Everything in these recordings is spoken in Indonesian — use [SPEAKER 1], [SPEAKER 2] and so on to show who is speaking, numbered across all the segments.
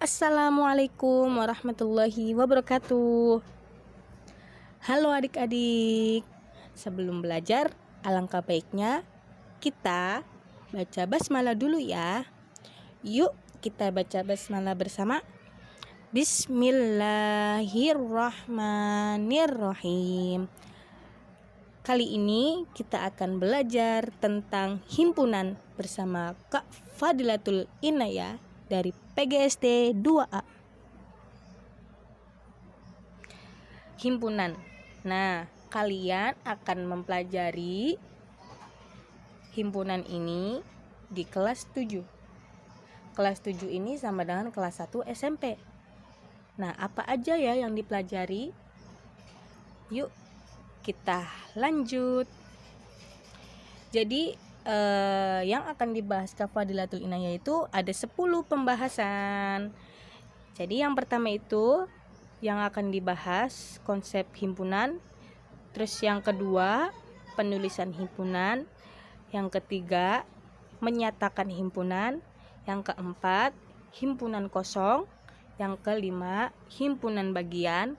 [SPEAKER 1] Assalamualaikum warahmatullahi wabarakatuh. Halo adik-adik. Sebelum belajar, alangkah baiknya kita baca basmalah dulu ya. Yuk kita baca basmalah bersama. Bismillahirrahmanirrahim. Kali ini kita akan belajar tentang himpunan bersama Kak Fadilatul Inayah dari PGSD 2A. Himpunan. Nah, kalian akan mempelajari himpunan ini di kelas 7. Kelas 7 ini sama dengan kelas 1 SMP. Nah, apa aja ya yang dipelajari? Yuk, kita lanjut. Jadi, yang akan dibahas Kak Fadilatul Inayah itu ada 10 pembahasan. Jadi yang pertama itu yang akan dibahas konsep himpunan. Terus yang kedua penulisan himpunan. Yang ketiga menyatakan himpunan. Yang keempat himpunan kosong. Yang kelima himpunan bagian.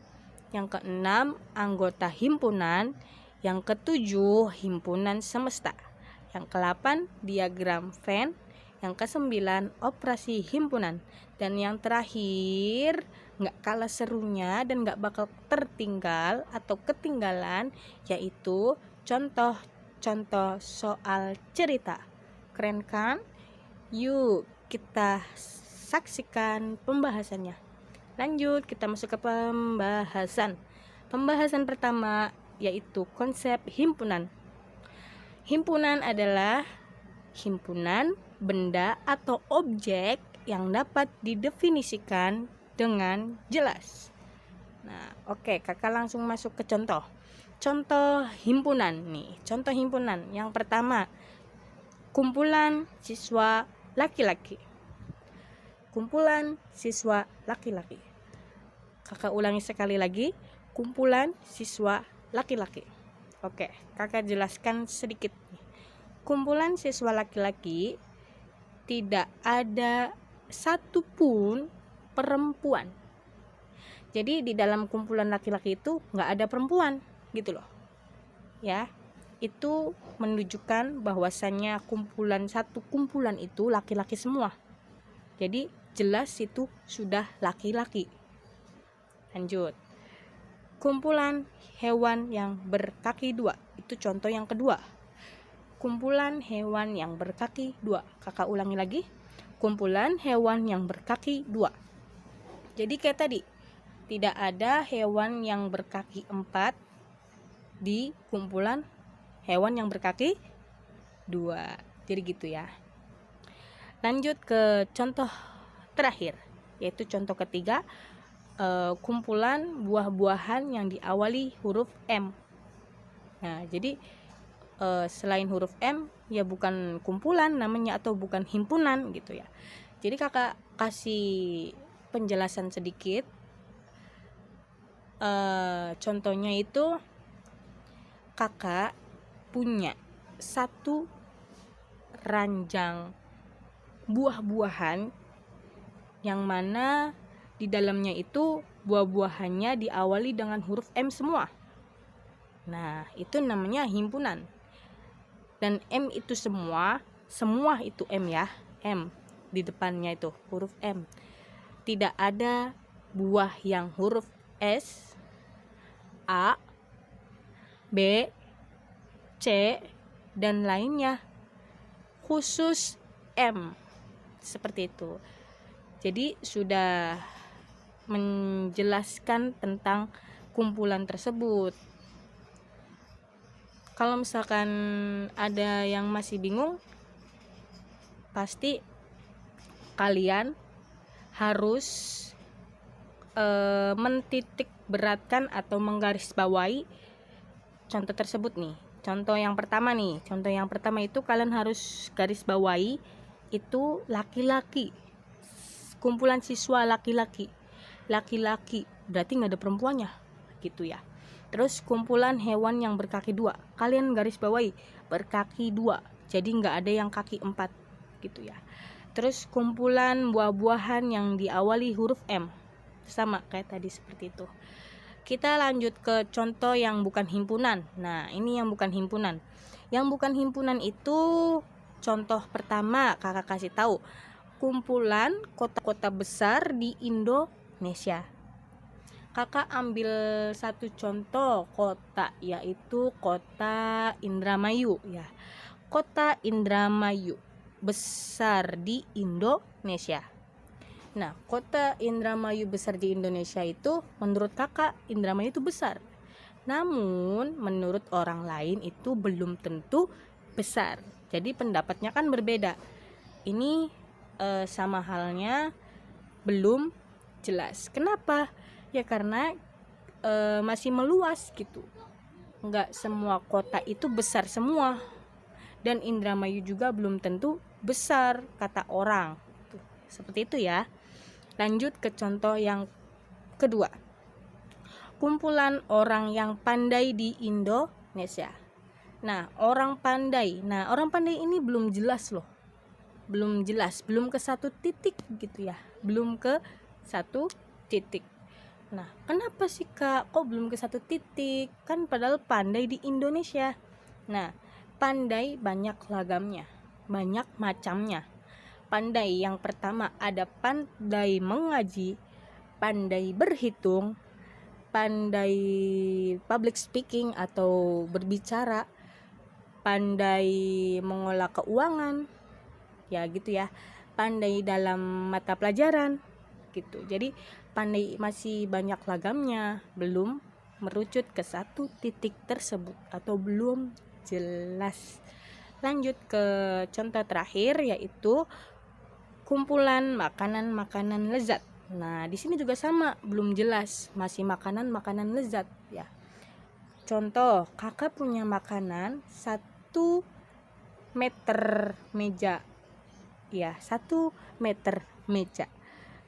[SPEAKER 1] Yang keenam anggota himpunan. Yang ketujuh himpunan semesta. Yang ke-8 diagram Venn, yang ke-9 operasi himpunan, dan yang terakhir nggak kalah serunya dan nggak bakal tertinggal atau ketinggalan yaitu contoh-contoh soal cerita. Keren kan? Yuk kita saksikan pembahasannya. Lanjut, kita masuk ke pembahasan. Pembahasan pertama yaitu konsep himpunan. Himpunan adalah himpunan benda atau objek yang dapat didefinisikan dengan jelas. Nah, oke, kakak langsung masuk ke contoh. Contoh himpunan nih. Contoh himpunan yang pertama, kumpulan siswa laki-laki. Kumpulan siswa laki-laki. Kakak ulangi sekali lagi, kumpulan siswa laki-laki. Oke, kakak jelaskan sedikit. Kumpulan siswa laki-laki tidak ada satupun perempuan. Jadi di dalam kumpulan laki-laki itu nggak ada perempuan, gitu loh. Ya, itu menunjukkan bahwasannya satu kumpulan itu laki-laki semua. Jadi jelas itu sudah laki-laki. Lanjut. Kumpulan hewan yang berkaki 2. Itu contoh yang kedua. Kumpulan hewan yang berkaki 2. Kakak ulangi lagi. Kumpulan hewan yang berkaki 2. Jadi kayak tadi, tidak ada hewan yang berkaki 4 di kumpulan hewan yang berkaki 2. Jadi gitu ya. Lanjut ke contoh terakhir, yaitu contoh ketiga. Kumpulan buah-buahan yang diawali huruf M. Nah, jadi selain huruf M ya bukan kumpulan namanya atau bukan himpunan gitu ya. Jadi kakak kasih penjelasan sedikit. Contohnya itu kakak punya satu ranjang buah-buahan yang mana di dalamnya itu buah-buahannya diawali dengan huruf M semua. Nah, itu namanya himpunan. Dan M itu semua itu M ya. M di depannya itu huruf M. Tidak ada buah yang huruf S, A, B, C, dan lainnya. Khusus M. Seperti itu. Jadi sudah menjelaskan tentang kumpulan tersebut. Kalau misalkan ada yang masih bingung, pasti kalian harus mentitik beratkan atau menggarisbawahi contoh tersebut nih. Contoh yang pertama itu kalian harus garis bawahi itu laki-laki. Kumpulan siswa laki-laki berarti nggak ada perempuannya gitu ya. Terus kumpulan hewan yang berkaki 2, kalian garis bawahi berkaki 2, jadi nggak ada yang kaki 4 gitu ya. Terus kumpulan buah-buahan yang diawali huruf M. Sama kayak tadi seperti itu. Kita lanjut ke contoh yang bukan himpunan. Nah, ini yang bukan himpunan. Yang bukan himpunan itu contoh pertama kakak kasih tahu. Kumpulan kota-kota besar di Indonesia. Kakak ambil satu contoh kota, yaitu kota Indramayu ya. Kota Indramayu besar di Indonesia. Nah, kota Indramayu besar di Indonesia itu menurut kakak Indramayu itu besar. Namun menurut orang lain itu belum tentu besar. Jadi pendapatnya kan berbeda. Ini sama halnya belum jelas. Kenapa? Ya karena masih meluas gitu. Enggak semua kota itu besar semua. Dan Indramayu juga belum tentu besar kata orang. Seperti itu ya. Lanjut ke contoh yang kedua. Kumpulan orang yang pandai di Indonesia. Nah, orang pandai. Nah, orang pandai ini belum jelas loh. Belum jelas, belum ke satu titik gitu ya. Belum ke satu titik. Nah, kenapa sih Kak? Kok belum ke satu titik? Kan padahal pandai di Indonesia. Nah, pandai banyak lagamnya, banyak macamnya. Pandai yang pertama ada pandai mengaji, pandai berhitung, pandai public speaking atau berbicara, pandai mengolah keuangan, ya gitu ya, pandai dalam mata pelajaran gitu. Jadi pandai masih banyak lagamnya, belum merucut ke satu titik tersebut atau belum jelas. Lanjut ke contoh terakhir, yaitu kumpulan makanan-makanan lezat. Nah, di sini juga sama, belum jelas, masih makanan-makanan lezat ya. Contoh, kakak punya makanan 1 meter meja. Ya, 1 meter meja.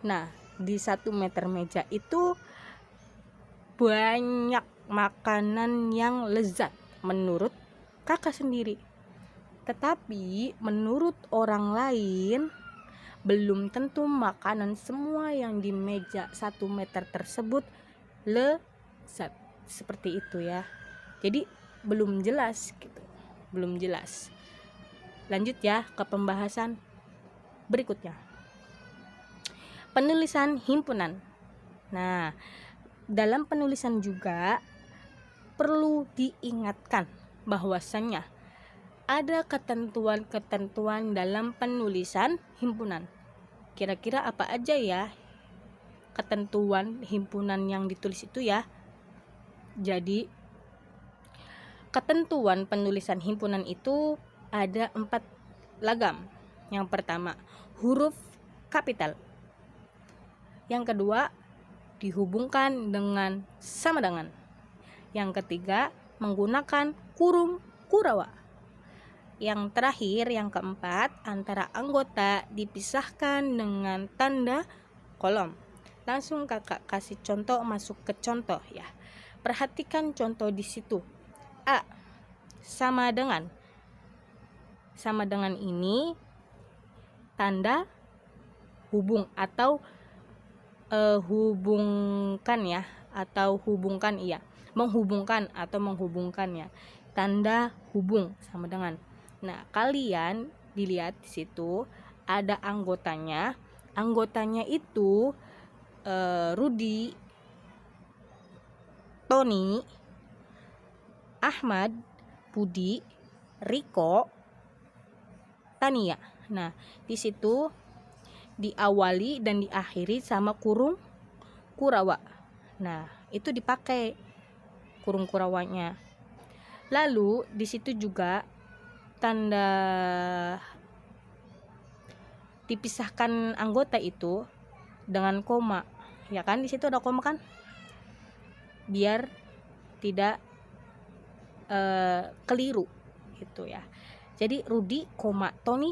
[SPEAKER 1] Nah, di 1 meter meja itu banyak makanan yang lezat menurut kakak sendiri. Tetapi menurut orang lain belum tentu makanan semua yang di meja 1 meter tersebut lezat. Seperti itu ya. Jadi belum jelas gitu. Belum jelas. Lanjut ya ke pembahasan berikutnya. Penulisan himpunan. Nah, dalam penulisan juga perlu diingatkan bahwasannya ada ketentuan-ketentuan dalam penulisan himpunan. Kira-kira apa aja ya ketentuan himpunan yang ditulis itu ya? Jadi ketentuan penulisan himpunan itu ada 4 lagam. Yang pertama, huruf kapital. Yang kedua, dihubungkan dengan sama dengan. Yang ketiga, menggunakan kurung kurawa. Yang terakhir, yang keempat, antara anggota dipisahkan dengan tanda kolom. Langsung kakak kasih contoh, masuk ke contoh ya. Perhatikan contoh di situ. A, sama dengan. Sama dengan ini tanda hubung atau hubungkan ya, atau hubungkan iya. Menghubungkan atau menghubungkan ya. Tanda hubung sama dengan. Nah, kalian dilihat di situ ada anggotanya. Anggotanya itu Rudi, Tony, Ahmad, Budi, Riko, Tania. Nah, di situ diawali dan diakhiri sama kurung kurawa. Nah, itu dipakai kurung kurawanya. Lalu di situ juga tanda dipisahkan anggota itu dengan koma. Ya kan, di situ ada koma kan? Biar tidak keliru gitu ya. Jadi Rudi, Tony,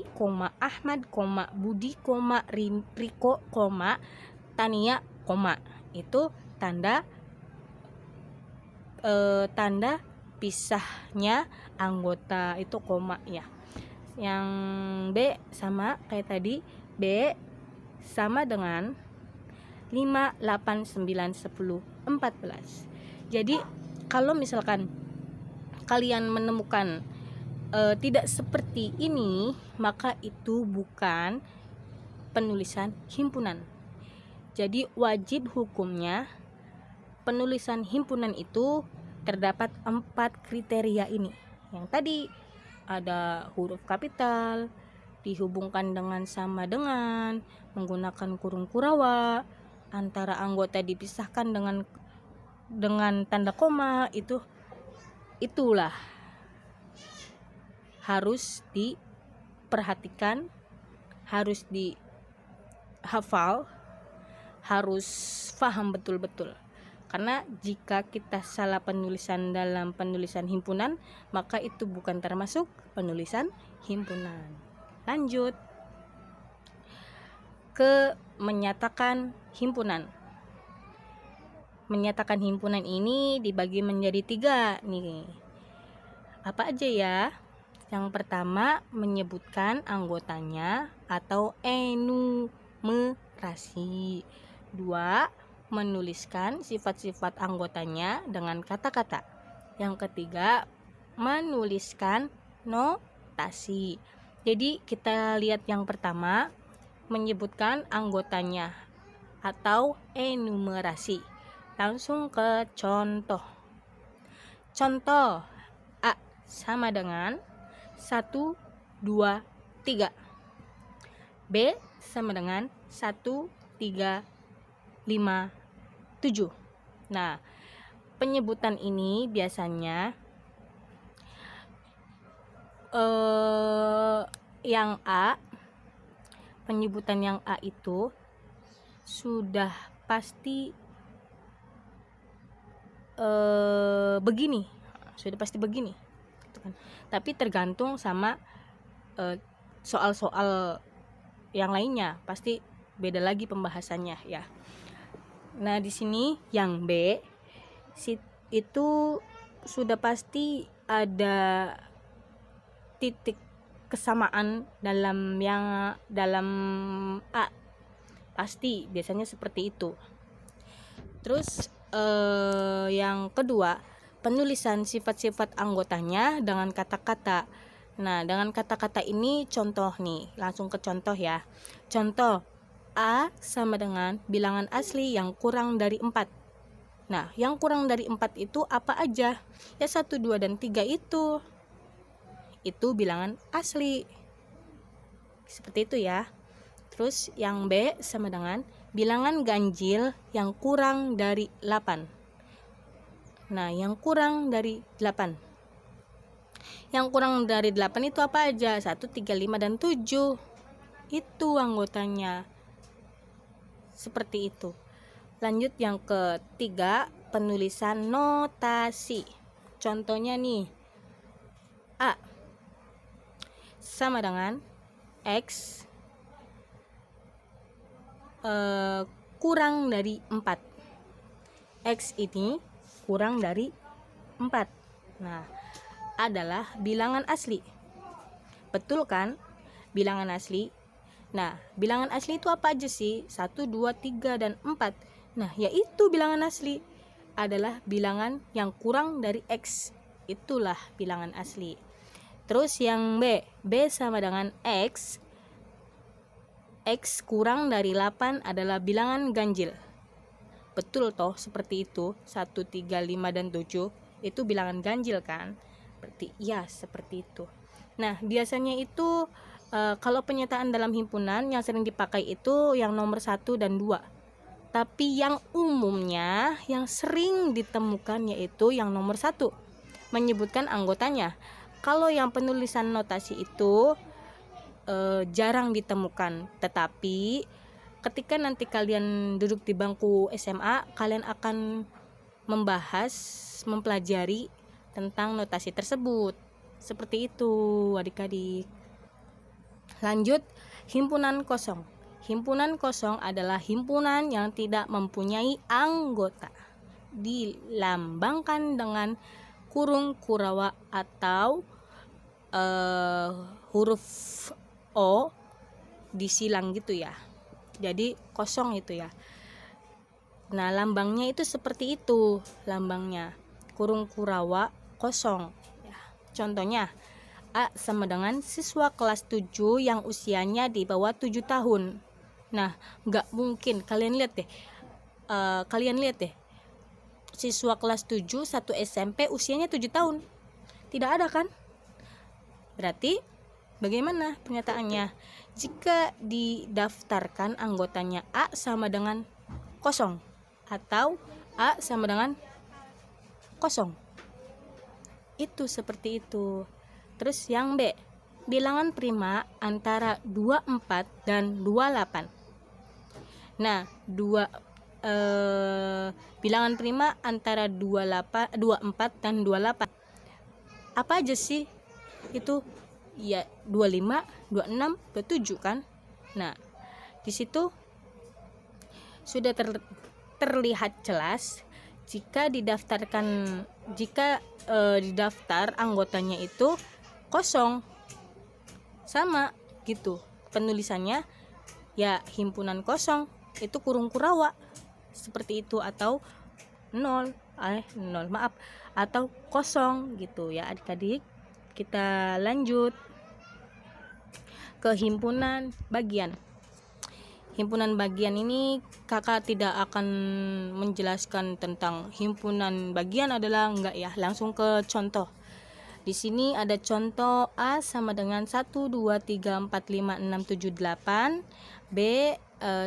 [SPEAKER 1] Ahmad, Budi, Riko, Tania, itu tanda tanda pisahnya anggota itu koma ya. Yang B sama kayak tadi, B sama dengan 5, 8, 9, 10, 14. Jadi kalau misalkan kalian menemukan tidak seperti ini, maka itu bukan penulisan himpunan. Jadi wajib hukumnya penulisan himpunan itu terdapat 4 kriteria ini. Yang tadi ada huruf kapital, dihubungkan dengan sama dengan, menggunakan kurung kurawa, antara anggota dipisahkan dengan tanda koma, itulah harus diperhatikan, harus dihafal, harus paham betul-betul. Karena jika kita salah penulisan dalam penulisan himpunan, maka itu bukan termasuk penulisan himpunan. Lanjut ke menyatakan himpunan. Menyatakan himpunan ini dibagi menjadi 3 nih. Apa aja ya? Yang pertama, menyebutkan anggotanya atau enumerasi. 2, menuliskan sifat-sifat anggotanya dengan kata-kata. Yang ketiga, menuliskan notasi. Jadi kita lihat yang pertama, menyebutkan anggotanya atau enumerasi. Langsung ke contoh. Contoh A sama dengan 1, 2, 3. B sama dengan 1, 3, 5, 7. Nah, penyebutan ini biasanya yang A, penyebutan yang A itu sudah pasti begini, gitu kan. Tapi tergantung sama soal-soal yang lainnya, pasti beda lagi pembahasannya ya. Nah, di sini yang B itu sudah pasti ada titik kesamaan dalam A. Pasti biasanya seperti itu. Terus yang kedua, penulisan sifat-sifat anggotanya dengan kata-kata. Nah, dengan kata-kata ini contoh nih, langsung ke contoh ya. Contoh A sama dengan bilangan asli yang kurang dari 4. Nah, yang kurang dari 4 itu apa aja? Ya 1, 2, dan 3 itu bilangan asli. Seperti itu ya. Terus yang B sama dengan bilangan ganjil yang kurang dari 8. Nah, yang kurang dari 8. Yang kurang dari 8 itu apa aja? 1, 3, 5, dan 7. Itu anggotanya. Seperti itu. Lanjut yang ketiga, penulisan notasi. Contohnya nih, A sama dengan X kurang dari 4. X ini kurang dari 4. Nah, adalah bilangan asli. Betul kan? Bilangan asli. Nah, bilangan asli itu apa aja sih? 1, 2, 3, dan 4. Nah, yaitu bilangan asli adalah bilangan yang kurang dari X. Itulah bilangan asli. Terus yang B sama dengan X. X kurang dari 8 adalah bilangan ganjil. Betul toh seperti itu. 1, 3, 5, dan 7 itu bilangan ganjil kan? Berarti ya seperti itu. Nah, biasanya itu kalau penyataan dalam himpunan yang sering dipakai itu yang nomor 1 dan 2. Tapi yang umumnya yang sering ditemukan yaitu yang nomor 1, menyebutkan anggotanya. Kalau yang penulisan notasi itu jarang ditemukan. Tetapi ketika nanti kalian duduk di bangku SMA, kalian akan mempelajari tentang notasi tersebut. Seperti itu adik-adik. Lanjut, himpunan kosong. Himpunan kosong adalah himpunan yang tidak mempunyai anggota. Dilambangkan dengan kurung kurawa atau huruf O disilang gitu ya, jadi kosong itu ya. Nah, lambangnya itu seperti itu, lambangnya kurung kurawa kosong ya. Contohnya A sama dengan siswa kelas 7 yang usianya di bawah 7 tahun. Nah, nggak mungkin, kalian lihat deh, siswa kelas 7 satu SMP usianya 7 tahun, tidak ada kan? Berarti bagaimana pernyataannya? Jika didaftarkan anggotanya A sama dengan kosong atau A sama dengan kosong, itu seperti itu. Terus yang B, bilangan prima antara 24 dan 28. Nah, bilangan prima antara 24 dan 28 apa aja sih? Itu ya 25, 26, 27 kan. Nah, di situ sudah terlihat jelas jika didaftar anggotanya itu kosong, sama gitu penulisannya ya, himpunan kosong itu kurung kurawa seperti itu, atau nol atau kosong gitu ya adik-adik. Kita lanjut ke himpunan bagian. Himpunan bagian ini kakak tidak akan menjelaskan tentang himpunan bagian adalah enggak ya, langsung ke contoh. Di sini ada contoh A sama dengan 1, 2, 3, 4, 5, 6, 7, 8. B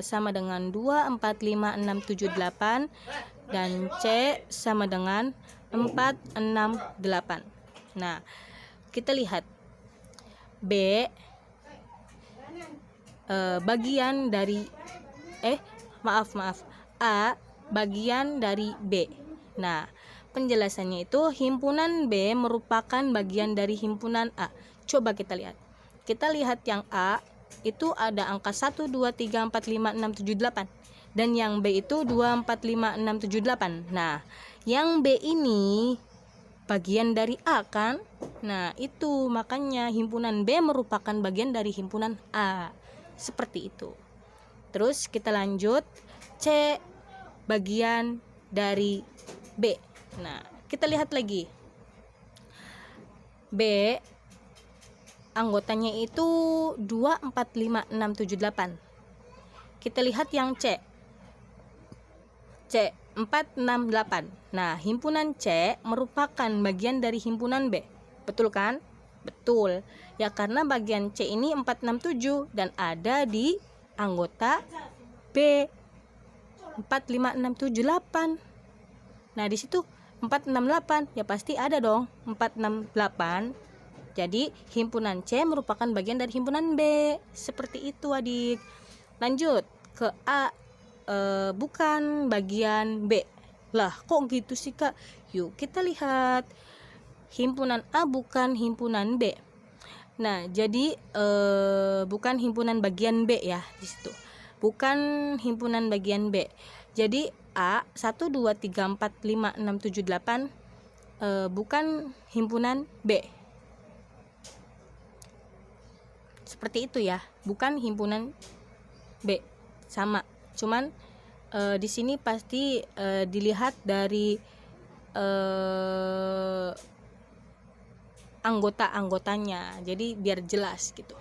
[SPEAKER 1] sama dengan 2, 4, 5, 6, 7, 8. Dan C sama dengan 4, 6, 8. Nah, kita lihat B bagian dari A bagian dari B. Nah, penjelasannya itu himpunan B merupakan bagian dari himpunan A. Coba kita lihat. Kita lihat yang A itu ada angka 1, 2, 3, 4, 5, 6, 7, 8. Dan yang B itu 2, 4, 5, 6, 7, 8. Nah, yang B ini bagian dari A kan? Nah, itu makanya himpunan B merupakan bagian dari himpunan A. Seperti itu. Terus kita lanjut, C bagian dari B. Nah, kita lihat lagi. B anggotanya itu 2, 4, 5, 6, 7, 8. Kita lihat yang C 4, 6, 8. Nah, himpunan C merupakan bagian dari himpunan B. Betul kan? Betul. Ya, karena bagian C ini 4, 6, 7 dan ada di anggota B 4, 5, 6, 7, 8. Nah, di situ 4, 6, 8 ya pasti ada dong 4, 6, 8. Jadi himpunan C merupakan bagian dari himpunan B. Seperti itu adik. Lanjut ke A bukan bagian B. Lah, kok gitu sih Kak? Yuk kita lihat. Himpunan A bukan himpunan B. Nah, jadi bukan himpunan bagian B ya di situ. Bukan himpunan bagian B. Jadi A 1, 2, 3, 4, 5, 6, 7, 8 bukan himpunan B. Seperti itu ya, bukan himpunan B. Sama. Cuman di sini pasti dilihat dari anggota-anggotanya, jadi biar jelas gitu.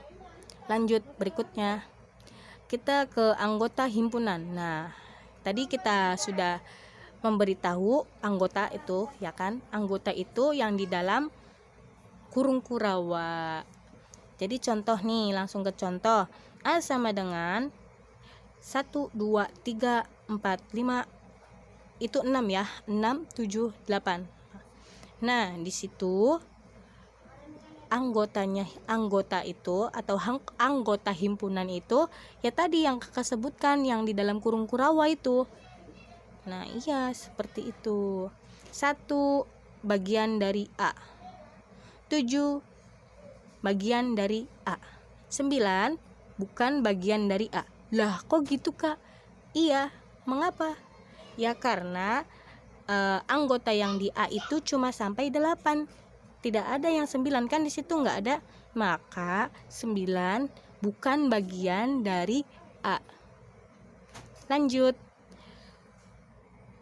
[SPEAKER 1] Lanjut berikutnya, kita ke anggota himpunan. Nah, tadi kita sudah memberitahu anggota itu ya kan, anggota itu yang di dalam kurung kurawa. Jadi contoh nih, langsung ke contoh. A sama dengan 1, 2, 3, 4, 5 itu 6 ya, 6, 7, 8. Nah, di situ anggota itu atau anggota himpunan itu ya tadi yang kakak sebutkan yang di dalam kurung kurawa itu. Nah, iya seperti itu. 1 bagian dari A, 7 bagian dari A, 9 bukan bagian dari A. Lah, kok gitu Kak? Iya, mengapa? Ya karena anggota yang di A itu cuma sampai 8. Tidak ada yang 9 kan, di situ nggak ada. Maka 9 bukan bagian dari A. Lanjut.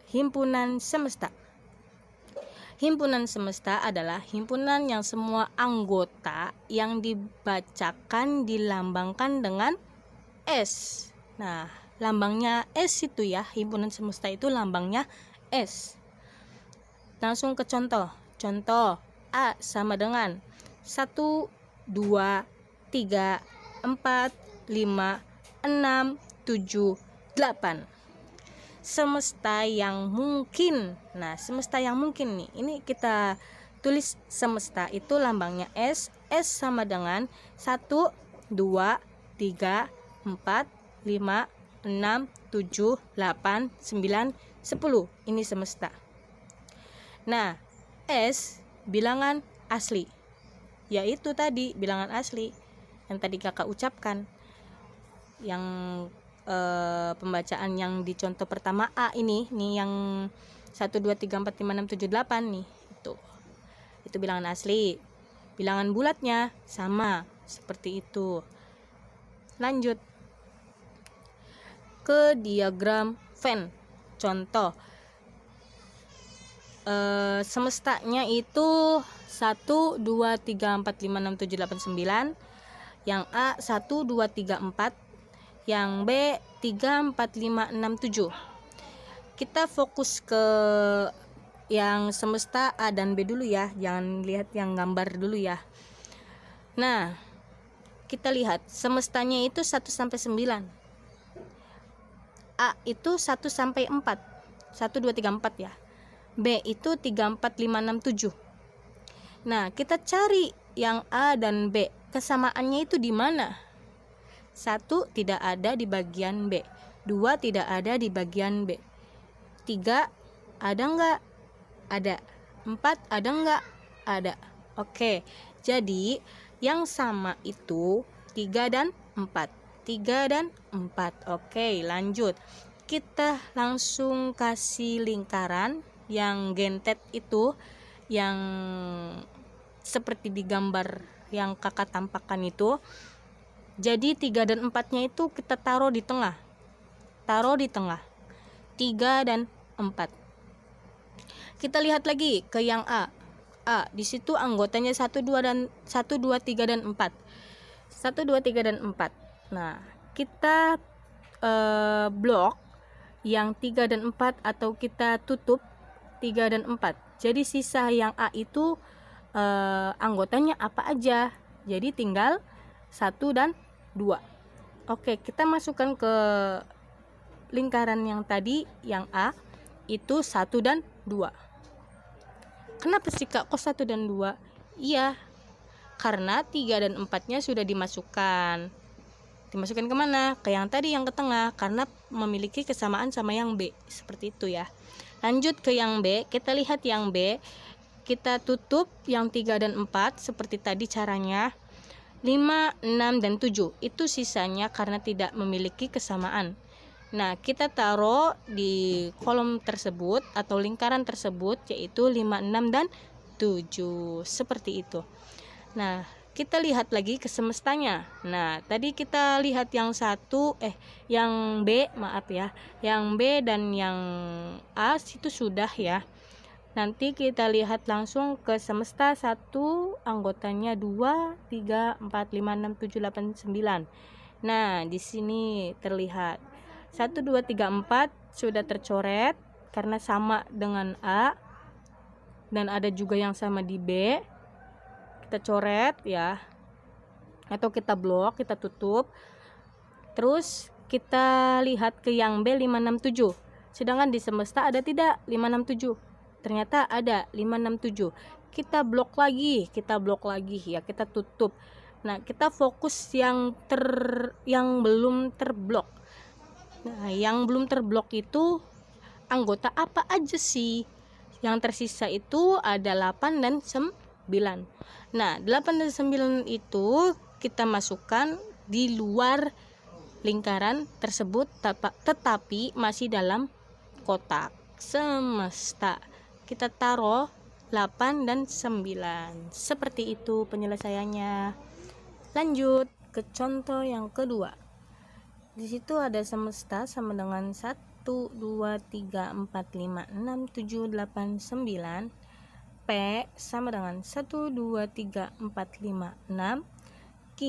[SPEAKER 1] Himpunan semesta. Himpunan semesta adalah himpunan yang semua anggota yang dibacakan dilambangkan dengan S. Nah, lambangnya S itu ya, himpunan semesta itu lambangnya S. Langsung ke contoh. Contoh A sama dengan 1, 2, 3, 4, 5, 6, 7, 8. Semesta yang mungkin. Nah, semesta yang mungkin nih. Ini kita tulis semesta itu lambangnya S. S sama dengan 1, 2, 3, 4, 5, 6, 7, 8, 9, 10. Ini semesta. Nah, S bilangan asli. Yaitu tadi bilangan asli yang tadi kakak ucapkan. Yang pembacaan yang di contoh pertama A ini yang 1, 2, 3, 4, 5, 6, 7, 8 nih, itu bilangan asli. Bilangan bulatnya sama seperti itu. Lanjut ke diagram Venn. Contoh semestanya itu 1, 2, 3, 4, 5, 6, 7, 8, 9. Yang A 1, 2, 3, 4. Yang B 3, 4, 5, 6, 7. Kita fokus ke yang semesta A dan B dulu ya, jangan lihat yang gambar dulu ya. Nah, kita lihat semestanya itu 1 sampai 9. A itu 1 sampai 4. 1, 2, 3, 4 ya. B itu 3, 4, 5, 6, 7. Nah, kita cari yang A dan B. Kesamaannya itu di mana? 1 tidak ada di bagian B. 2 tidak ada di bagian B. 3 ada enggak? Ada. 4 ada enggak? Ada. Oke. Jadi yang sama itu 3 dan 4. 3 dan 4. Oke, lanjut. Kita langsung kasih lingkaran yang gentet itu, yang seperti di gambar yang kakak tampakkan itu. Jadi 3 dan 4-nya itu kita taruh di tengah. Taruh di tengah. 3 dan 4. Kita lihat lagi ke yang A. A, di situ anggotanya 1, 2, 3 dan 4. 1, 2, 3 dan 4. Nah, kita blok yang 3 dan 4 atau kita tutup 3 dan 4. Jadi sisa yang A itu anggotanya apa aja. Jadi tinggal 1 dan 2. Oke, kita masukkan ke lingkaran yang tadi, yang A itu 1 dan 2. Kenapa sih Kak kok 1 dan 2? Iya, karena 3 dan 4-nya sudah dimasukkan. Dimasukkan kemana? Ke yang tadi, yang ke tengah, karena memiliki kesamaan sama yang B. Seperti itu ya. Lanjut ke yang B. Kita lihat yang B. Kita tutup yang 3 dan 4 seperti tadi caranya. 5, 6, dan 7 itu sisanya karena tidak memiliki kesamaan. Nah, kita taruh di kolom tersebut atau lingkaran tersebut, yaitu 5, 6, dan 7 seperti itu. Nah, kita lihat lagi ke semestanya. Nah, tadi kita lihat yang yang B, maaf ya, yang B dan yang A itu sudah ya. Nanti kita lihat langsung ke semesta 1, anggotanya 2, 3, 4, 5, 6, 7, 8, 9. Nah, di sini terlihat 1, 2, 3, 4 sudah tercoret karena sama dengan A. Dan ada juga yang sama di B. Kita coret ya. Atau kita blok, kita tutup. Terus kita lihat ke yang B 5, 6, 7. Sedangkan di semesta ada tidak 5, 6, 7? Ternyata ada 5, 6, 7. Kita blok lagi ya, kita tutup. Nah, kita fokus yang belum terblok. Nah, yang belum terblok itu anggota apa aja sih? Yang tersisa itu ada 8 dan 9. Nah, 8 dan 9 itu kita masukkan di luar lingkaran tersebut, tetapi masih dalam kotak semesta. Kita taruh 8 dan 9. Seperti itu penyelesaiannya. Lanjut. ke contoh yang kedua. Di situ ada semesta sama dengan 1, 2, 3, 4, 5, 6, 7, 8, 9. P sama dengan 1, 2, 3, 4, 5, 6. Q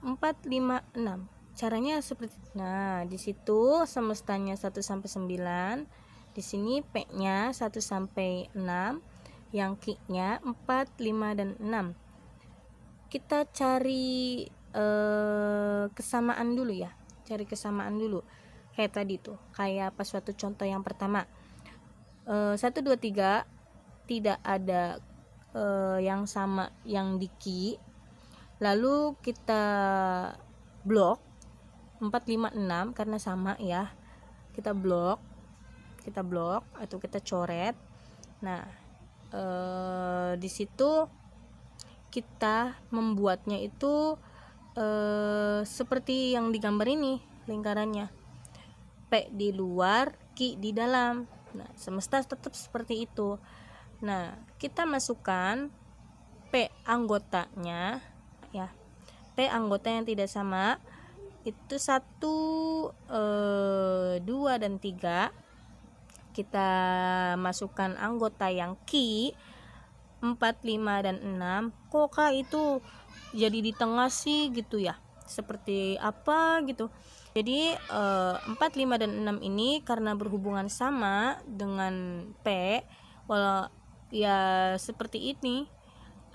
[SPEAKER 1] 4, 5, 6. Caranya seperti nah, di situ semestanya 1 sampai 9. Di sini P-nya 1 sampai 6, yang Q-nya 4, 5 dan 6. Kita cari kesamaan dulu ya. Cari kesamaan dulu. Kayak tadi tuh, kayak pas suatu contoh yang pertama. 1, 2, 3 tidak ada yang sama yang di Q. Lalu kita blok 4, 5, 6 karena sama ya. Kita blok atau kita coret. Nah, di situ kita membuatnya itu seperti yang digambar ini lingkarannya. P di luar, Q di dalam. Nah, semesta tetap seperti itu. Nah, kita masukkan P anggotanya ya. P anggota yang tidak sama itu 1, 2 dan 3. Kita masukkan anggota yang Q 4, 5 dan 6. Kok Kak itu jadi di tengah sih gitu ya? Seperti apa gitu. Jadi 4, 5 dan 6 ini karena berhubungan sama dengan P, walau ya seperti ini.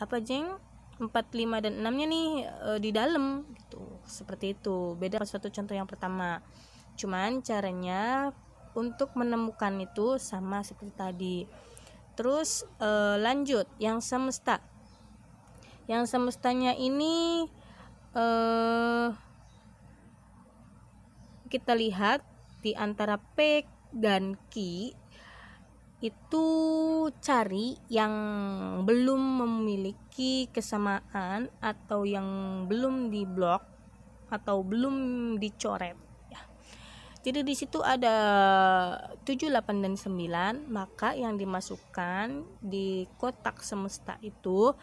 [SPEAKER 1] Apa jeng? 4, 5 dan 6-nya nih di dalam gitu. Seperti itu. Beda suatu contoh yang pertama. Cuman caranya untuk menemukan itu sama seperti tadi. Terus lanjut yang semesta. Yang semestanya ini kita lihat di antara P dan Q itu cari yang belum memiliki kesamaan atau yang belum diblok atau belum dicoret ya. Jadi di situ ada 7, 8 dan 9, maka yang dimasukkan di kotak semesta itu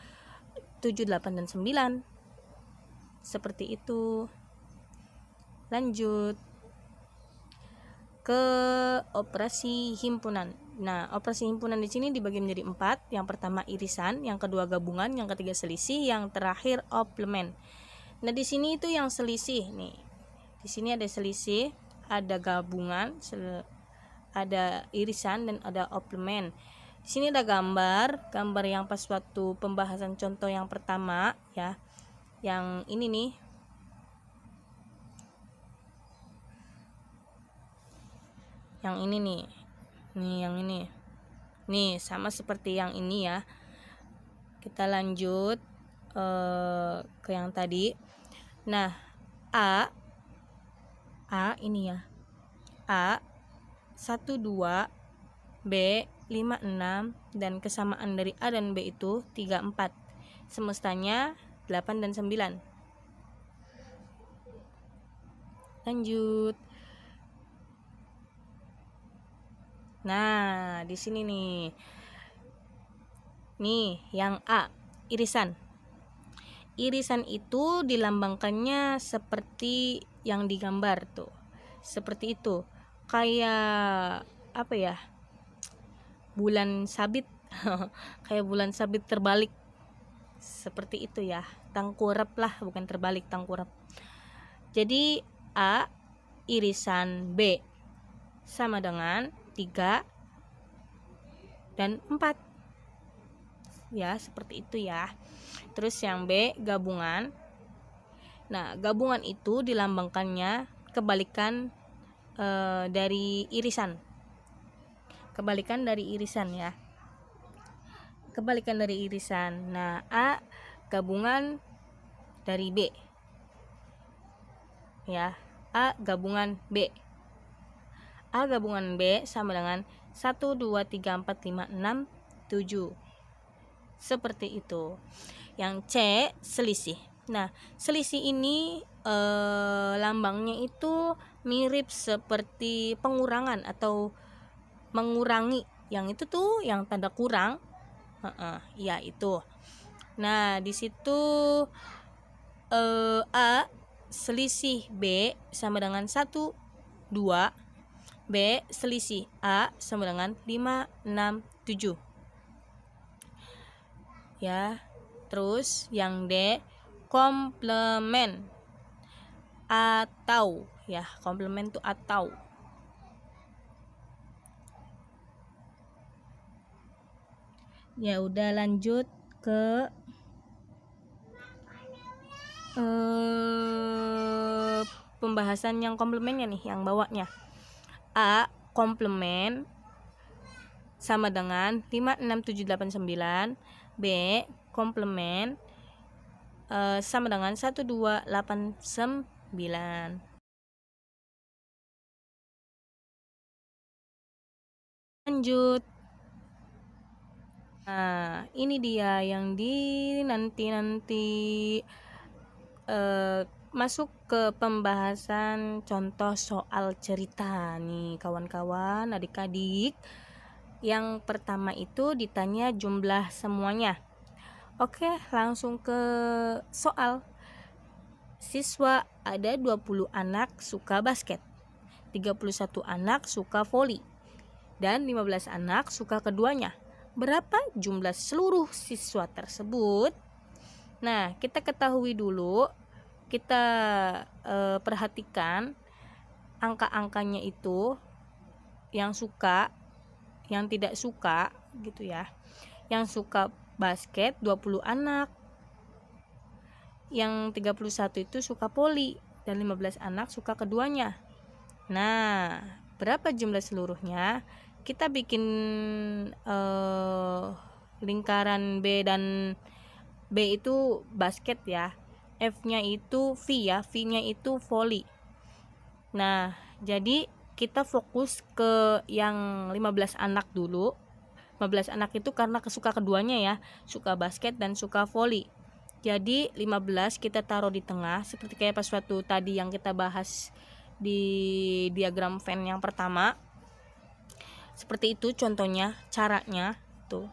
[SPEAKER 1] 7, 8 dan 9. Seperti itu. Lanjut ke operasi himpunan. Nah, operasi himpunan di sini dibagi menjadi 4. Yang pertama irisan, yang kedua gabungan, yang ketiga selisih, yang terakhir oplemen. Nah, di sini itu yang selisih nih. Di sini ada selisih, ada gabungan, ada irisan dan ada oplemen. Di sini ada gambar yang pas waktu pembahasan contoh yang pertama ya. Yang ini nih. Yang ini nih. Nih yang ini. Nih sama seperti yang ini ya. Kita lanjut ke yang tadi. Nah, A ini ya. A 1, 2, B 5, 6 dan kesamaan dari A dan B itu 3, 4. Semestanya 8 dan 9. Lanjut. Nah, di sini nih. Nih, yang A, irisan. Irisan itu dilambangkannya seperti yang digambar tuh. Seperti itu. Kayak apa ya? Bulan sabit. Kayak bulan sabit terbalik. Seperti itu ya. Tengkurap lah, bukan terbalik, tengkurap. Jadi A irisan B sama dengan 3 dan 4 ya, seperti itu ya. Terus yang B gabungan. Nah, gabungan itu dilambangkannya kebalikan dari irisan. Kebalikan dari irisan ya. Kebalikan dari irisan. Nah, A gabungan dari B ya. A gabungan B. A gabungan B sama dengan 1, 2, 3, 4, 5, 6, 7. Seperti itu. Yang C selisih. Nah, selisih ini lambangnya itu mirip seperti pengurangan atau mengurangi. Yang itu tuh yang tanda kurang. Ya itu. Nah, di situ A selisih B sama dengan 1, 2. B selisih A sama dengan 5, 6, 7. Ya. Terus yang D komplement atau, ya, komplement itu atau. Ya udah, lanjut ke pembahasan yang komplemennya nih, yang bawahnya. A komplement sama dengan 5, 6, 7, 8, 9. B komplement sama dengan 1, 2, 8, 9. Lanjut. Nah, ini dia yang nanti masuk ke pembahasan contoh soal cerita nih kawan-kawan, adik-adik. Yang pertama itu ditanya jumlah semuanya. Oke, langsung ke soal. Siswa ada 20 anak suka basket, 31 anak suka voli, dan 15 anak suka keduanya. Berapa jumlah seluruh siswa tersebut? Nah, kita ketahui dulu, kita perhatikan angka-angkanya itu, yang suka, yang tidak suka gitu ya. Yang suka basket 20 anak, yang 31 itu suka voli, dan 15 anak suka keduanya. Nah, berapa jumlah seluruhnya? Kita bikin lingkaran B, dan B itu basket ya, F-nya itu V ya, V-nya itu voli. Nah, jadi kita fokus ke yang 15 anak dulu. 15 anak itu karena suka keduanya ya, suka basket dan suka voli. Jadi 15 kita taruh di tengah, seperti kayak pas waktu tadi yang kita bahas di diagram Venn yang pertama. Seperti itu contohnya, caranya tuh.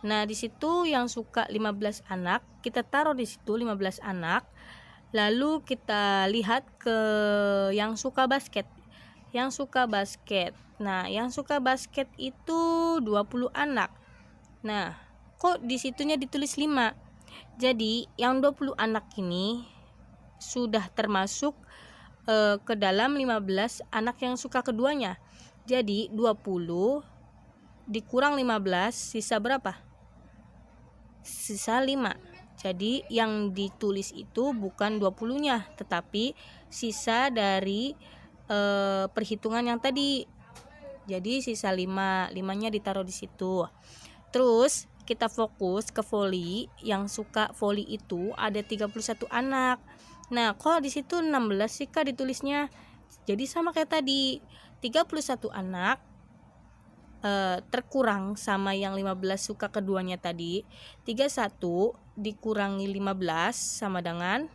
[SPEAKER 1] Nah, di situ yang suka 15 anak, kita taruh di situ 15 anak. Lalu kita lihat ke yang suka basket. Yang suka basket. Nah, yang suka basket itu 20 anak. Nah, kok di situnya ditulis 5? Jadi, yang 20 anak ini sudah termasuk ke dalam 15 anak yang suka keduanya. Jadi 20 dikurang 15 sisa berapa? Sisa 5. Jadi yang ditulis itu bukan 20-nya, tetapi sisa dari perhitungan yang tadi. Jadi sisa 5, 5-nya ditaruh di situ. Terus kita fokus ke voli. Yang suka voli itu ada 31 anak. Nah, kok di situ 16 sih Kak ditulisnya? Jadi sama kayak tadi, 31 anak terkurang sama yang 15 suka keduanya tadi. 31 dikurangi 15 sama dengan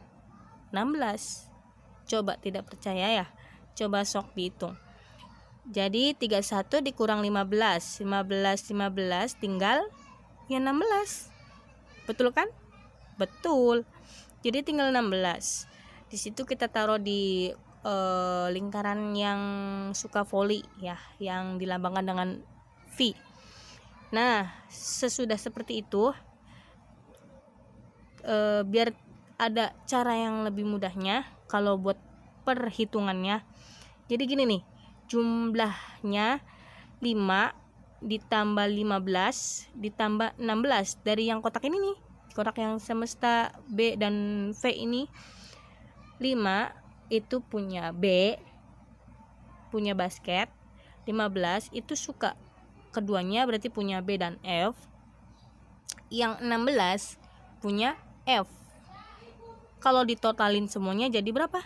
[SPEAKER 1] 16. Coba tidak percaya ya? Coba sok dihitung. Jadi 31 dikurang 15 tinggal ya 16. Betul kan? Betul. Jadi tinggal 16. Di situ kita taruh di lingkaran yang suka voli ya, yang dilambangkan dengan V. Nah, sesudah seperti itu, biar ada cara yang lebih mudahnya kalau buat perhitungannya. Jadi gini nih, jumlahnya 5 ditambah 15 ditambah 16 dari yang kotak ini nih, kotak yang semesta B dan V ini. 5 itu punya B, punya basket. 15 itu suka keduanya, berarti punya B dan F. Yang 16 punya F. Kalau ditotalin semuanya jadi berapa?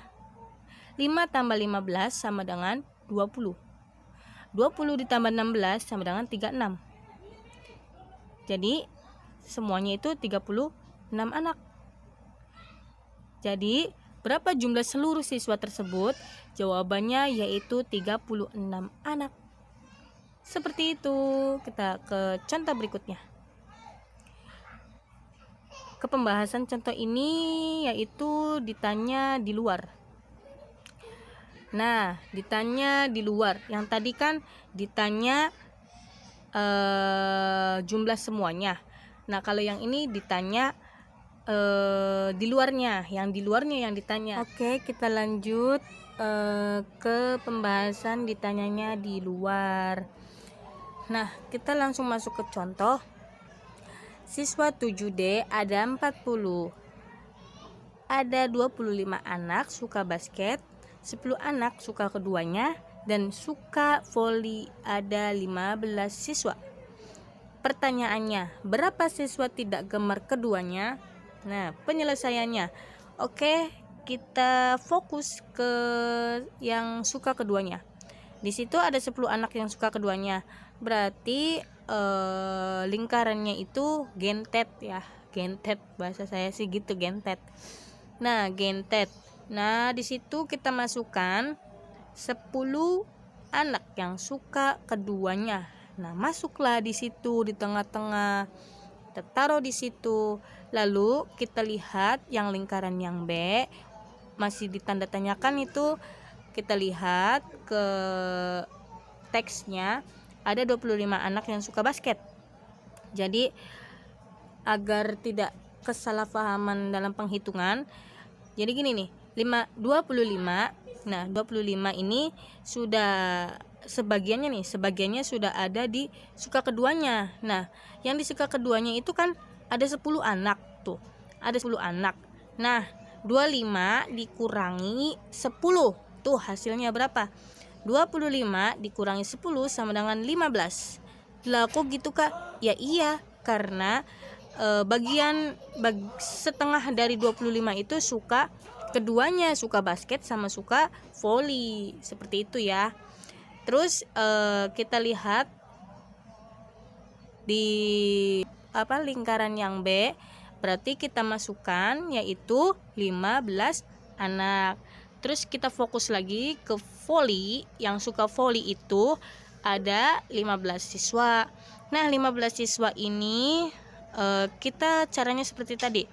[SPEAKER 1] 5 tambah 15 sama dengan 20. 20 ditambah 16 sama dengan 36. Jadi semuanya itu 36 anak. Jadi berapa jumlah seluruh siswa tersebut? Jawabannya yaitu 36 anak. Seperti itu. Kita ke contoh berikutnya. Ke pembahasan contoh ini yaitu ditanya di luar. Nah, ditanya di luar. Yang tadi kan ditanya jumlah semuanya. Nah, kalau yang ini ditanya di luarnya, yang ditanya. Oke, kita lanjut ke pembahasan ditanyanya di luar. Nah, kita langsung masuk ke contoh. Siswa 7D ada 40. Ada 25 anak suka basket, 10 anak suka keduanya, dan suka voli ada 15 siswa. Pertanyaannya, berapa siswa tidak gemar keduanya? Nah, penyelesaiannya. Oke, kita fokus ke yang suka keduanya. Di situ ada 10 anak yang suka keduanya. Berarti lingkarannya itu gentet ya. Gentet, bahasa saya sih gitu, gentet. Nah, gentet. Nah, di situ kita masukkan 10 anak yang suka keduanya. Nah, masuklah di situ di tengah-tengah. Kita taruh di situ. Lalu kita lihat yang lingkaran yang B masih ditanda tanyakan itu, kita lihat ke teksnya ada 25 anak yang suka basket. Jadi agar tidak kesalahpahaman dalam penghitungan, jadi gini nih, 25. Nah, 25 ini sudah sebagiannya sudah ada di suka keduanya. Nah, yang di suka keduanya itu kan ada 10 anak tuh. Ada 10 anak. Nah, 25 dikurangi 10. Tuh hasilnya berapa? 25 dikurangi 10 sama dengan 15. Lah kok gitu, Kak? Ya iya, karena setengah dari 25 itu suka keduanya, suka basket sama suka voli, seperti itu ya. Terus kita lihat di lingkaran yang B, berarti kita masukkan yaitu 15 anak. Terus kita fokus lagi ke voli, yang suka voli itu ada 15 siswa. Nah, 15 siswa ini kita caranya seperti tadi,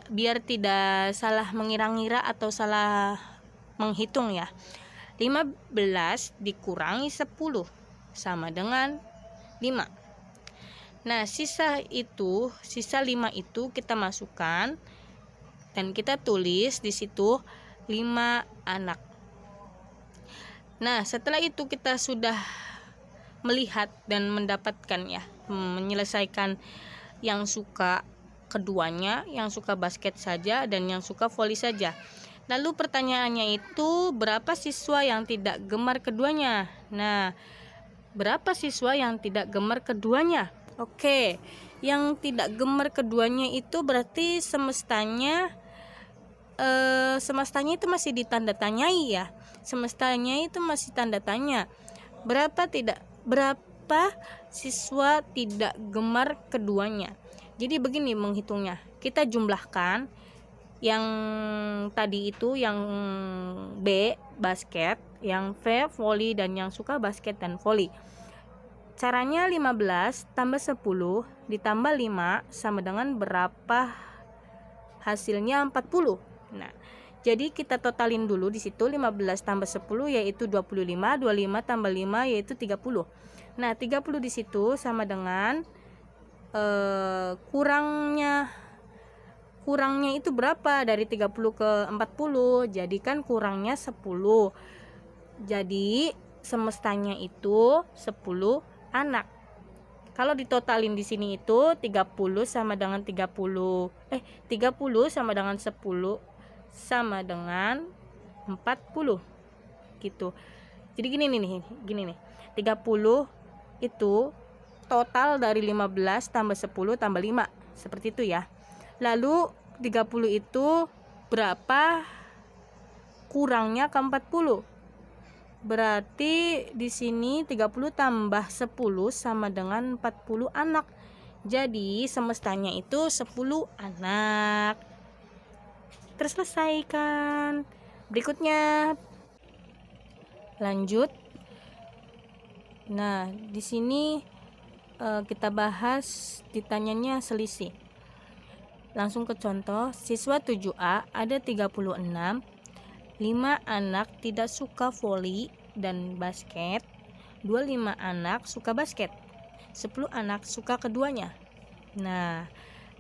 [SPEAKER 1] biar tidak salah mengira-ngira atau salah menghitung ya. 15 dikurangi 10 sama dengan 5. Nah, sisa 5 itu kita masukkan dan kita tulis di situ 5 anak. Nah, setelah itu kita sudah melihat dan mendapatkan ya, menyelesaikan yang suka keduanya, yang suka basket saja dan yang suka voli saja. Lalu pertanyaannya itu, berapa siswa yang tidak gemar keduanya? Nah, berapa siswa yang tidak gemar keduanya? Oke, yang tidak gemar keduanya itu berarti semestanya itu masih ditanda tanyai ya. Semestanya itu masih tanda tanya. Berapa siswa tidak gemar keduanya? Jadi begini menghitungnya. Kita jumlahkan yang tadi itu, yang B basket, yang V voli, dan yang suka basket dan voli. Caranya 15 tambah 10 ditambah 5 sama dengan berapa? Hasilnya 40. Nah, jadi kita totalin dulu di situ, 15 tambah 10 yaitu 25, 25 tambah 5 yaitu 30. Nah, 30 di situ sama dengan kurangnya itu berapa? Dari 30 ke 40. Jadi kan kurangnya 10. Jadi semestanya itu 10 anak. Kalau ditotalin di sini itu 30 sama dengan 30 sama dengan 10 sama dengan 40 gitu. Jadi gini nih 30 itu total dari 15 tambah 10 tambah 5, seperti itu ya. Lalu 30 itu berapa kurangnya ke 40? Berarti di sini 30 tambah 10 sama dengan 40 anak. Jadi semestanya itu 10 anak. Terselesaikan. Berikutnya lanjut. Nah, di sini kita bahas ditanyanya selisih. Langsung ke contoh. Siswa 7A ada 36 5 anak tidak suka voli dan basket, 25 anak suka basket, 10 anak suka keduanya. Nah,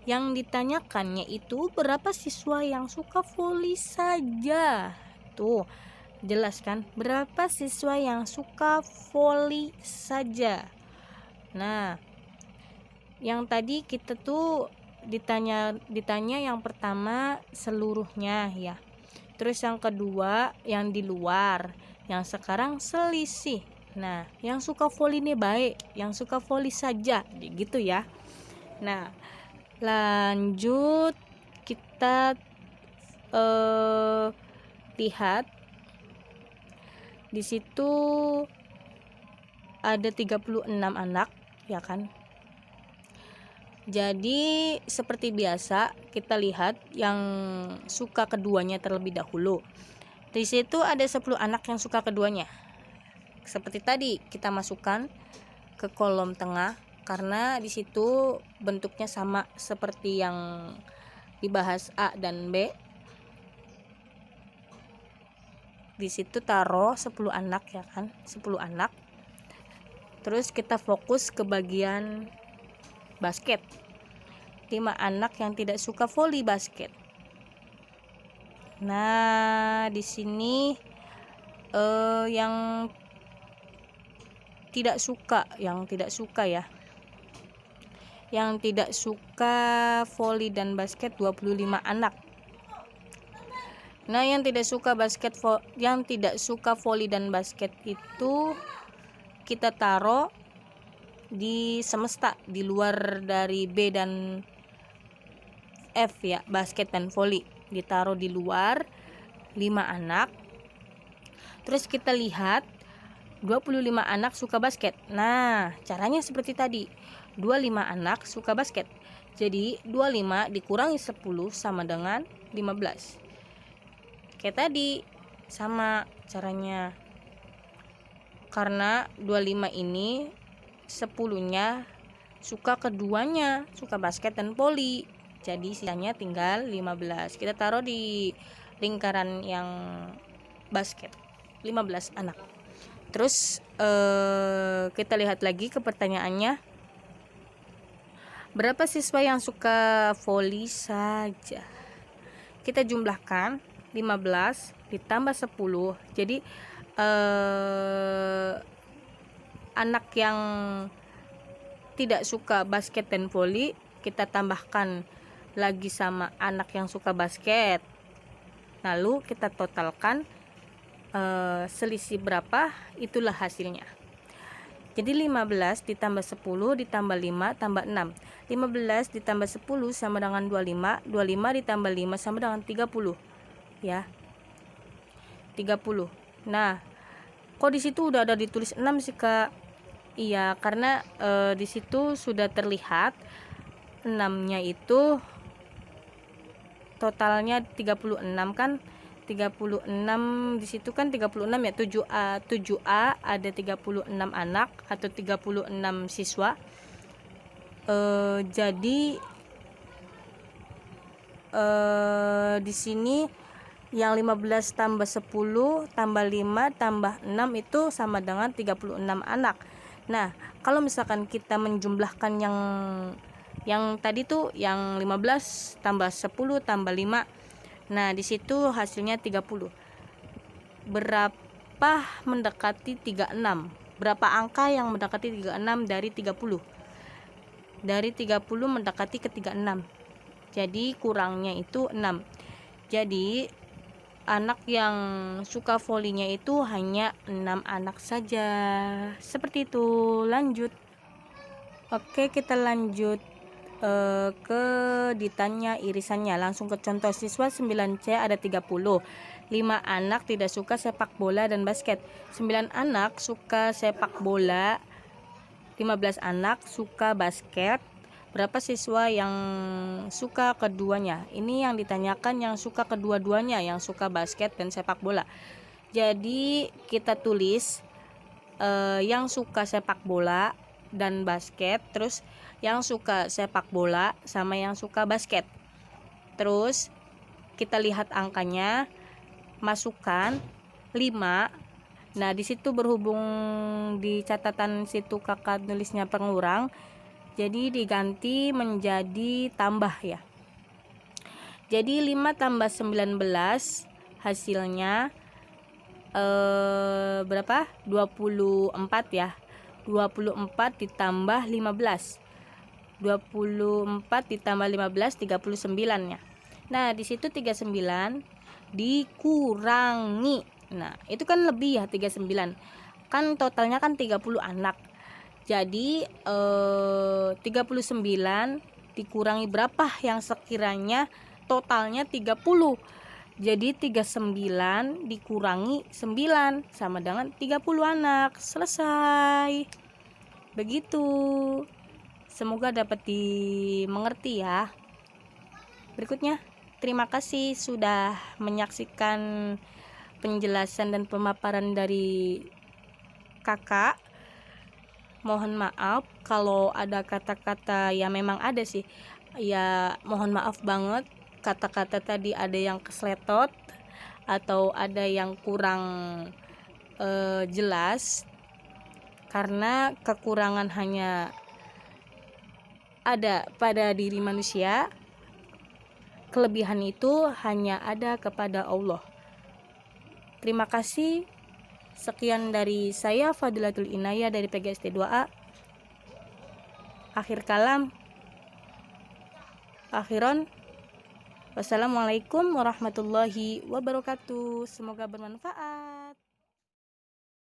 [SPEAKER 1] yang ditanyakannya itu berapa siswa yang suka voli saja. Tuh, jelas kan? Berapa siswa yang suka voli saja. Nah, yang tadi kita tuh ditanya yang pertama seluruhnya ya. Terus yang kedua yang di luar. Yang sekarang selisih. Nah, yang suka voli ini baik, yang suka voli saja, gitu ya. Nah, lanjut kita lihat di situ ada 36 anak, ya kan? Jadi seperti biasa kita lihat yang suka keduanya terlebih dahulu. Di situ ada 10 anak yang suka keduanya. Seperti tadi kita masukkan ke kolom tengah karena di situ bentuknya sama seperti yang dibahas A dan B. Di situ taruh 10 anak ya kan, 10 anak. Terus kita fokus ke bagian basket. 5 anak yang tidak suka voli basket. Nah, di sini yang tidak suka ya. Yang tidak suka voli dan basket 25 anak. Nah, yang tidak suka voli dan basket itu kita taruh di semesta, di luar dari B dan F ya, basket dan voli. Ditaruh di luar 5 anak. Terus kita lihat 25 anak suka basket. Nah, caranya seperti tadi. 25 anak suka basket. Jadi 25 dikurangi 10 sama dengan 15. Kayak tadi sama caranya. Karena 25 ini 10-nya suka keduanya, suka basket dan voli. Jadi sisanya tinggal 15. Kita taruh di lingkaran yang basket. 15 anak. Terus kita lihat lagi ke pertanyaannya. Berapa siswa yang suka voli saja? Kita jumlahkan 15 ditambah 10. Jadi anak yang tidak suka basket dan voli kita tambahkan lagi sama anak yang suka basket. Lalu kita totalkan selisih berapa, itulah hasilnya. Jadi 15 ditambah 10 ditambah 5 tambah 6. 15 ditambah 10 sama dengan 25. 25 ditambah 5 sama dengan 30. Ya. 30. Nah, kok di situ udah ada ditulis 6 sih, Kak? Iya, karena di situ sudah terlihat 6-nya itu totalnya 36 kan. 36 di situ kan 36 ya, 7A ada 36 anak atau 36 siswa. Jadi di sini yang 15 tambah 10 tambah 5 tambah 6 itu sama dengan 36 anak. Nah, kalau misalkan kita menjumlahkan yang tadi tuh yang 15 tambah 10 tambah 5. Nah, di situ hasilnya 30. Berapa mendekati 36? Berapa angka yang mendekati 36 dari 30? Dari 30 mendekati ke 36. Jadi kurangnya itu 6. Jadi anak yang suka volinya itu hanya 6 anak saja. Seperti itu. Lanjut. Oke, kita lanjut ke ditanya irisannya. Langsung ke contoh. Siswa 9C ada 30. 5 anak tidak suka sepak bola dan basket. 9 anak suka sepak bola, 15 anak suka basket. Berapa siswa yang suka keduanya? Ini yang ditanyakan yang suka kedua-duanya, yang suka basket dan sepak bola. Jadi kita tulis yang suka sepak bola dan basket, terus yang suka sepak bola sama yang suka basket. Terus kita lihat angkanya. masukkan 5. Nah, di situ berhubung di catatan situ kakak nulisnya pengurang, jadi diganti menjadi tambah ya. Jadi 5 tambah 19 hasilnya berapa? 24 ya. 24 ditambah 15. 24 ditambah 15 39 ya. Nah, di situ 39 dikurangi. Nah, itu kan lebih ya 39. Kan totalnya kan 30 anak. Jadi 39 dikurangi berapa yang sekiranya totalnya 30. Jadi 39 dikurangi 9 sama dengan 30 anak. Selesai. Begitu. Semoga dapat dimengerti ya. Berikutnya, terima kasih sudah menyaksikan penjelasan dan pemaparan dari kakak. Mohon maaf kalau ada kata-kata ya, memang ada sih. Ya, mohon maaf banget. Kata-kata tadi ada yang kesletot atau ada yang kurang jelas, karena kekurangan hanya ada pada diri manusia, kelebihan itu hanya ada kepada Allah. Terima kasih. Sekian dari saya, Fadilatul Inayah dari PGST 2A. Akhir kalam, akhiron, wassalamualaikum warahmatullahi wabarakatuh. Semoga bermanfaat.